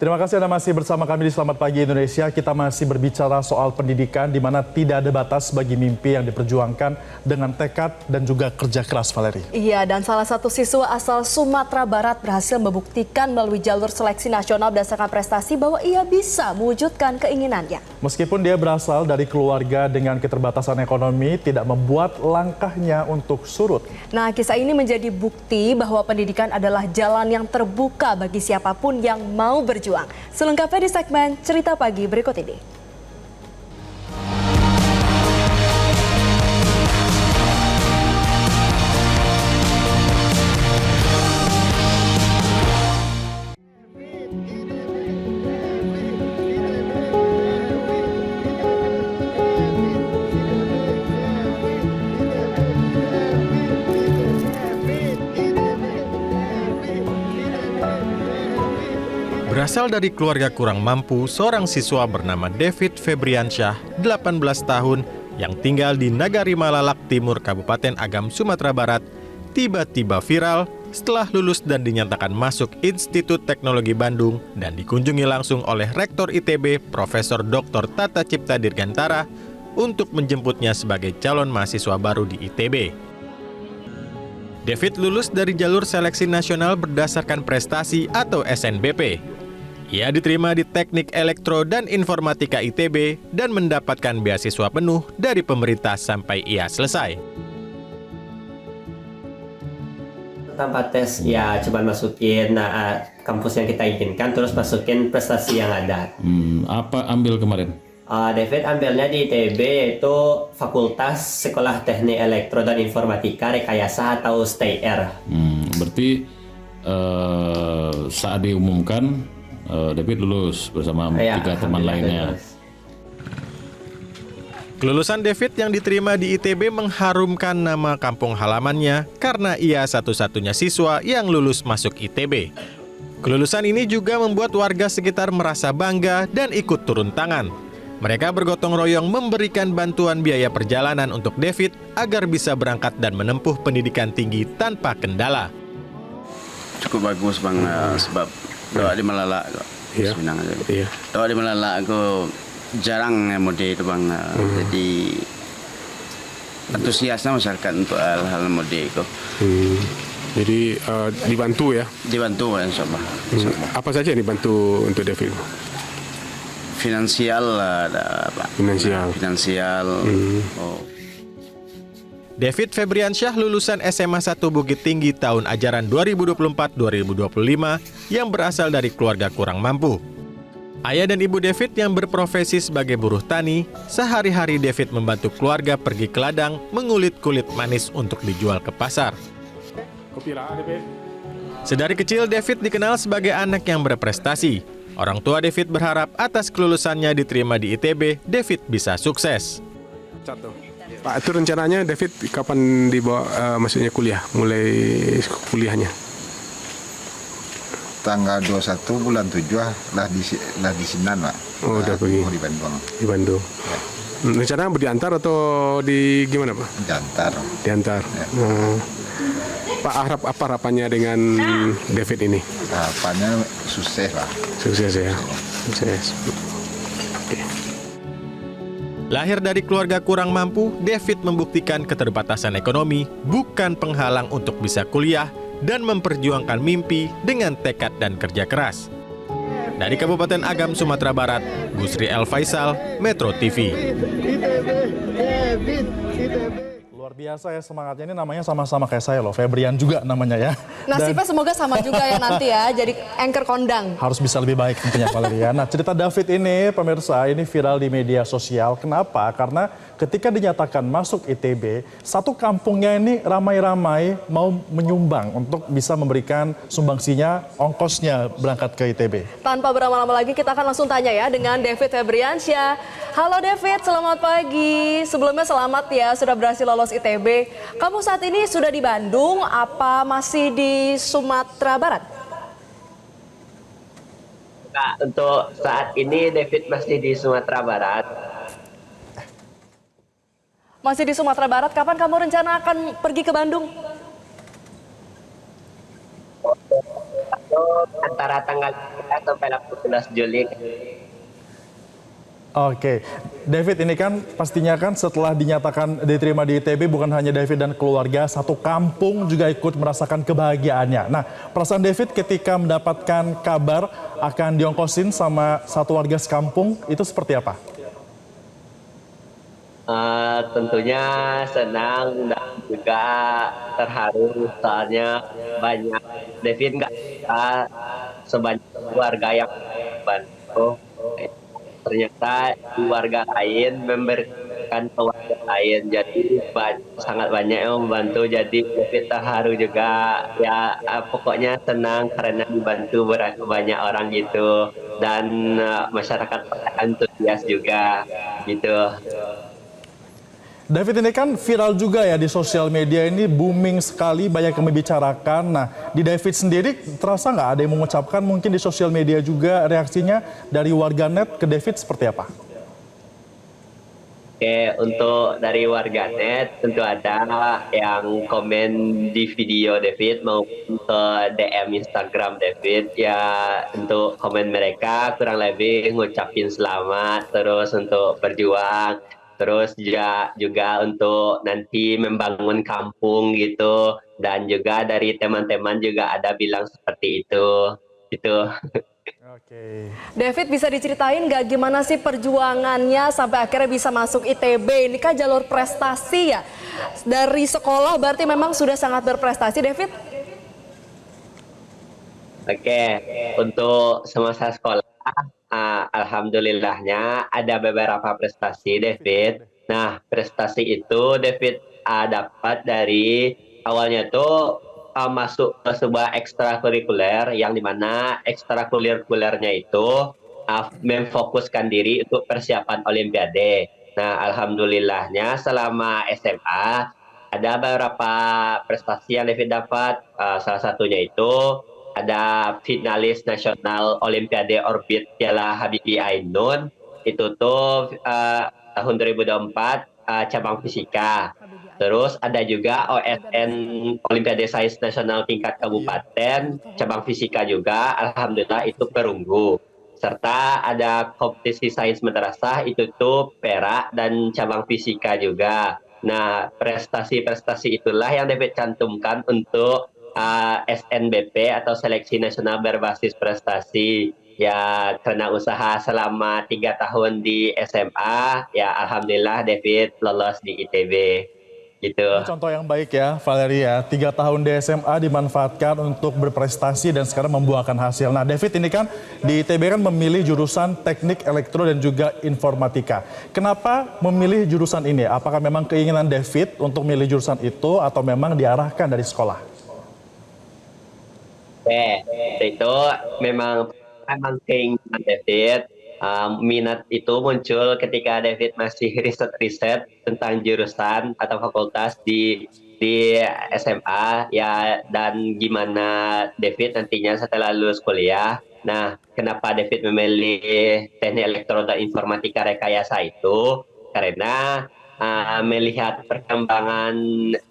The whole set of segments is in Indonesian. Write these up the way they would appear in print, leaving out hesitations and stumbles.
Terima kasih Anda masih bersama kami di Selamat Pagi Indonesia. Kita masih berbicara soal pendidikan di mana tidak ada batas bagi mimpi yang diperjuangkan dengan tekad dan juga kerja keras, Valeri. Iya, dan salah satu siswa asal Sumatera Barat berhasil membuktikan melalui jalur seleksi nasional berdasarkan prestasi bahwa ia bisa mewujudkan keinginannya. Meskipun dia berasal dari keluarga dengan keterbatasan ekonomi, tidak membuat langkahnya untuk surut. Nah, kisah ini menjadi bukti bahwa pendidikan adalah jalan yang terbuka bagi siapapun yang mau berjuang. Selengkapnya di segmen Cerita Pagi berikut ini. Berasal dari keluarga kurang mampu, seorang siswa bernama David Febriansyah, 18 tahun, yang tinggal di Nagari Malalak Timur, Kabupaten Agam, Sumatera Barat, tiba-tiba viral setelah lulus dan dinyatakan masuk Institut Teknologi Bandung dan dikunjungi langsung oleh Rektor ITB, Profesor Dr. Tata Cipta Dirgantara, untuk menjemputnya sebagai calon mahasiswa baru di ITB. David lulus dari jalur seleksi nasional berdasarkan prestasi atau SNBP. Ia diterima di Teknik Elektro dan Informatika ITB dan mendapatkan beasiswa penuh dari pemerintah sampai ia selesai. Tanpa tes ya coba masukin kampus yang kita inginkan, terus masukin prestasi yang ada. Apa ambil kemarin? David ambilnya di ITB yaitu Fakultas Sekolah Teknik Elektro dan Informatika Rekayasa atau STEIR. Berarti saat diumumkan David lulus bersama tiga teman lainnya. Kelulusan David yang diterima di ITB mengharumkan nama kampung halamannya karena ia satu-satunya siswa yang lulus masuk ITB. Kelulusan ini juga membuat warga sekitar merasa bangga dan ikut turun tangan. Mereka bergotong royong memberikan bantuan biaya perjalanan untuk David agar bisa berangkat dan menempuh pendidikan tinggi tanpa kendala. Cukup bagus bang, sebab doa di Malalak kok. Iya. Iya. Doa di Malalak aku jarang mode itu bang. Jadi antusiasnya masyarakat untuk hal-hal mode itu. Jadi dibantu ya? Dibantu insyaallah. Apa saja yang dibantu untuk David? Finansial ada Pak. Finansial. David Febriansyah lulusan SMA 1 Bukit Tinggi tahun ajaran 2024-2025 yang berasal dari keluarga kurang mampu. Ayah dan ibu David yang berprofesi sebagai buruh tani, sehari-hari David membantu keluarga pergi ke ladang mengulit kulit manis untuk dijual ke pasar. Sedari kecil David dikenal sebagai anak yang berprestasi. Orang tua David berharap atas kelulusannya diterima di ITB, David bisa sukses. Pak, itu rencananya David kapan dibawa maksudnya kuliah, mulai kuliahnya? Tanggal 21 bulan 7 lah di Sinan, Pak. Oh, udah pergi. Di Bandung. Di Bandung. Ya. Rencana diantar atau di gimana, Pak? Diantar. Diantar. Ya. Pak, apa harapannya dengan David ini? Harapannya sukses, Pak. Sukses ya. Sukses. Lahir dari keluarga kurang mampu, David membuktikan keterbatasan ekonomi bukan penghalang untuk bisa kuliah dan memperjuangkan mimpi dengan tekad dan kerja keras. Dari Kabupaten Agam, Sumatera Barat, Gusri El Faisal, Metro TV. Luar biasa ya semangatnya, ini namanya sama-sama kayak saya loh, Febrian juga namanya ya. Nasibnya semoga sama juga ya nanti ya, jadi anchor kondang. Harus bisa lebih baik tentunya Valeria. Nah, cerita David ini pemirsa ini viral di media sosial. Kenapa? Karena ketika dinyatakan masuk ITB, satu kampungnya ini ramai-ramai mau menyumbang untuk bisa memberikan sumbangsinya, ongkosnya berangkat ke ITB. Tanpa berlama-lama lagi kita akan langsung tanya ya dengan David Febriansyah. Halo David, selamat pagi. Sebelumnya selamat ya sudah berhasil lolos ITB. Kamu saat ini sudah di Bandung, apa masih di Sumatera Barat? Nah, untuk saat ini David masih di Sumatera Barat. Masih di Sumatera Barat, kapan kamu rencana akan pergi ke Bandung? Antara tanggal 3 sampai 18 Juli. Oke, David ini kan pastinya kan setelah dinyatakan diterima di ITB bukan hanya David dan keluarga, satu kampung juga ikut merasakan kebahagiaannya. Nah, perasaan David ketika mendapatkan kabar akan diongkosin sama satu warga sekampung itu seperti apa? Tentunya senang dan juga terharu soalnya banyak David nggak bisa sebanyak keluarga yang bantu. Ternyata keluarga lain memberikan ke warga lain, jadi sangat banyak yang membantu, jadi David terharu juga ya. Pokoknya senang karena dibantu banyak orang gitu, dan masyarakat antusias juga gitu. David ini kan viral juga ya di sosial media, ini booming sekali, banyak yang membicarakan. Nah, di David sendiri terasa nggak ada yang mengucapkan mungkin di sosial media juga reaksinya dari warganet ke David seperti apa? Oke, untuk dari warganet tentu ada yang komen di video David maupun ke DM Instagram David. Ya, untuk komen mereka kurang lebih ngucapin selamat, terus untuk berjuang, terus juga untuk nanti membangun kampung gitu. Dan juga dari teman-teman juga ada bilang seperti itu. Gitu. Oke. David, bisa diceritain nggak gimana sih perjuangannya sampai akhirnya bisa masuk ITB? Ini kan jalur prestasi ya. Dari sekolah berarti memang sudah sangat berprestasi, David? Oke, untuk semasa sekolah, alhamdulillahnya ada beberapa prestasi, David. Nah, prestasi itu David dapat dari awalnya tuh masuk ke sebuah ekstrakurikuler, yang dimana ekstrakurikulernya itu memfokuskan diri untuk persiapan Olimpiade. Nah, alhamdulillahnya selama SMA ada beberapa prestasi yang David dapat. Salah satunya itu ada finalis nasional Olimpiade Orbit Piala Habibie Ainun. Itu tuh tahun 2024 cabang fisika. Terus ada juga OSN Olimpiade Sains Nasional tingkat kabupaten, cabang fisika juga, alhamdulillah itu perunggu. Serta ada kompetisi sains madrasah, itu tuh perak dan cabang fisika juga. Nah, prestasi-prestasi itulah yang David cantumkan untuk SNBP atau Seleksi Nasional Berbasis Prestasi. Ya, karena usaha selama 3 tahun di SMA, ya alhamdulillah David lolos di ITB. Gitu. Ini contoh yang baik ya, Valeria. 3 tahun di SMA dimanfaatkan untuk berprestasi dan sekarang membuahkan hasil. Nah, David ini kan di ITB kan memilih jurusan teknik elektro dan juga informatika. Kenapa memilih jurusan ini? Apakah memang keinginan David untuk memilih jurusan itu atau memang diarahkan dari sekolah? Itu memang keinginan David. Minat itu muncul ketika David masih riset-riset tentang jurusan atau fakultas di SMA ya, dan gimana David nantinya setelah lulus kuliah. Nah, kenapa David memilih teknik elektro dan informatika rekayasa itu? Karena melihat perkembangan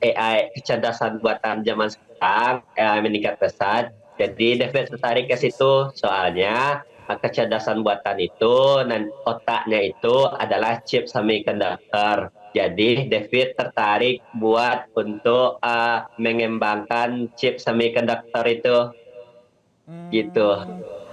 AI, kecerdasan buatan zaman sekarang meningkat pesat. Jadi David tertarik ke situ, soalnya kecerdasan buatan itu dan otaknya itu adalah chip semiconductor. Jadi David tertarik buat untuk mengembangkan chip semiconductor itu. Gitu.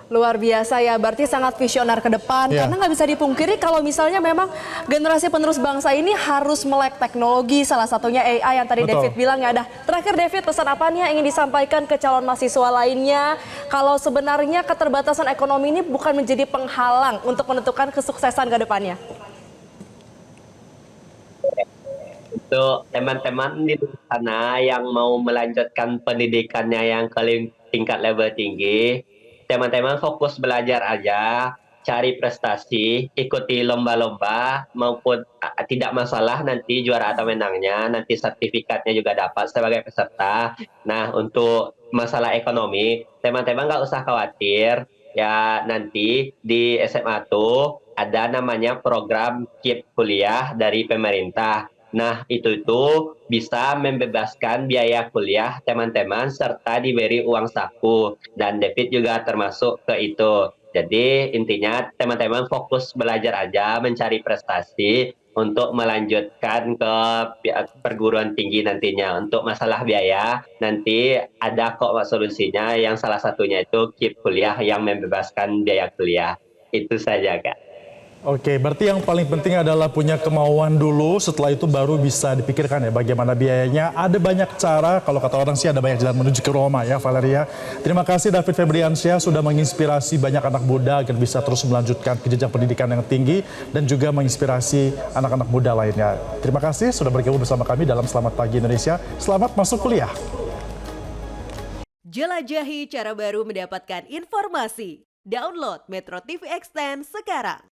Luar biasa ya, berarti sangat visioner ke depan. Ya. Karena nggak bisa dipungkiri kalau misalnya memang generasi penerus bangsa ini harus melek teknologi, salah satunya AI yang tadi Betul. David bilang ya. Dah. Terakhir David, pesan apa nih yang ingin disampaikan ke calon mahasiswa lainnya? Kalau sebenarnya keterbatasan ekonomi ini bukan menjadi penghalang untuk menentukan kesuksesan ke depannya. Untuk teman-teman di sana yang mau melanjutkan pendidikannya yang ke tingkat level tinggi, teman-teman fokus belajar aja, cari prestasi, ikuti lomba-lomba, maupun tidak masalah nanti juara atau menangnya, nanti sertifikatnya juga dapat sebagai peserta. Nah, untuk masalah ekonomi, teman-teman nggak usah khawatir, ya nanti di SMA tuh ada namanya program KIP kuliah dari pemerintah. Nah, itu bisa membebaskan biaya kuliah teman-teman serta diberi uang saku. Dan David juga termasuk ke itu. Jadi intinya teman-teman fokus belajar aja, mencari prestasi untuk melanjutkan ke perguruan tinggi nantinya. Untuk masalah biaya, nanti ada kok solusinya, yang salah satunya itu KIP kuliah yang membebaskan biaya kuliah. Itu saja, Kak. Oke, berarti yang paling penting adalah punya kemauan dulu, setelah itu baru bisa dipikirkan ya bagaimana biayanya. Ada banyak cara, kalau kata orang sih ada banyak jalan menuju ke Roma ya Valeria. Terima kasih David Febriansyah sudah menginspirasi banyak anak muda agar bisa terus melanjutkan ke jenjang pendidikan yang tinggi dan juga menginspirasi anak-anak muda lainnya. Terima kasih sudah bergabung bersama kami dalam Selamat Pagi Indonesia. Selamat masuk kuliah. Jelajahi cara baru mendapatkan informasi. Download Metro TV Extend sekarang.